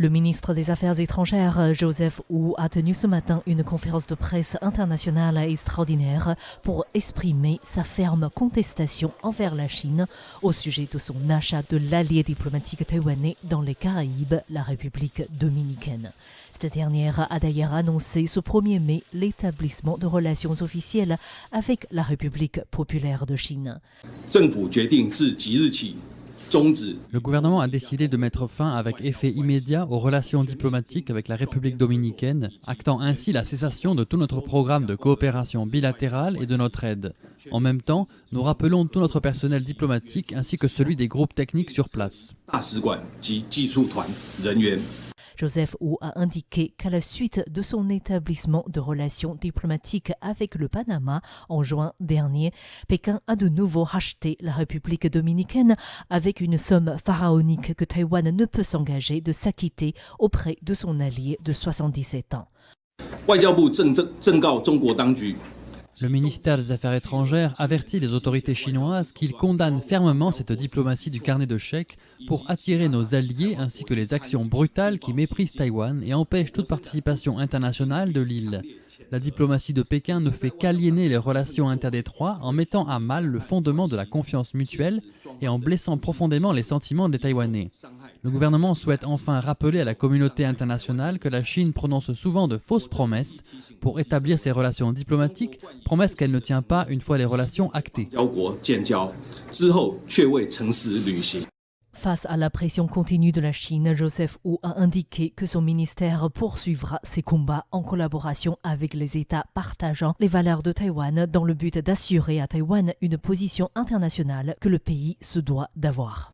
Le ministre des Affaires étrangères, Joseph Wu, a tenu ce matin une conférence de presse internationale extraordinaire pour exprimer sa ferme contestation envers la Chine au sujet de son achat de l'allié diplomatique taïwanais dans les Caraïbes, la République dominicaine. Cette dernière a d'ailleurs annoncé ce 1er mai l'établissement de relations officielles avec la République populaire de Chine. Le gouvernement a décidé de mettre fin avec effet immédiat aux relations diplomatiques avec la République dominicaine, actant ainsi la cessation de tout notre programme de coopération bilatérale et de notre aide. En même temps, nous rappelons tout notre personnel diplomatique ainsi que celui des groupes techniques sur place. Joseph Wu a indiqué qu'à la suite de son établissement de relations diplomatiques avec le Panama en juin dernier, Pékin a de nouveau racheté la République dominicaine avec une somme pharaonique que Taïwan ne peut s'engager de s'acquitter auprès de son allié de 77 ans. Le ministère des Affaires étrangères avertit les autorités chinoises qu'il condamne fermement cette diplomatie du carnet de chèques pour attirer nos alliés ainsi que les actions brutales qui méprisent Taïwan et empêchent toute participation internationale de l'île. La diplomatie de Pékin ne fait qu'aliéner les relations interdétroits en mettant à mal le fondement de la confiance mutuelle et en blessant profondément les sentiments des Taïwanais. Le gouvernement souhaite enfin rappeler à la communauté internationale que la Chine prononce souvent de fausses promesses pour établir ses relations diplomatiques, promesses qu'elle ne tient pas une fois les relations actées. Face à la pression continue de la Chine, Joseph Wu a indiqué que son ministère poursuivra ses combats en collaboration avec les États partageant les valeurs de Taïwan dans le but d'assurer à Taïwan une position internationale que le pays se doit d'avoir.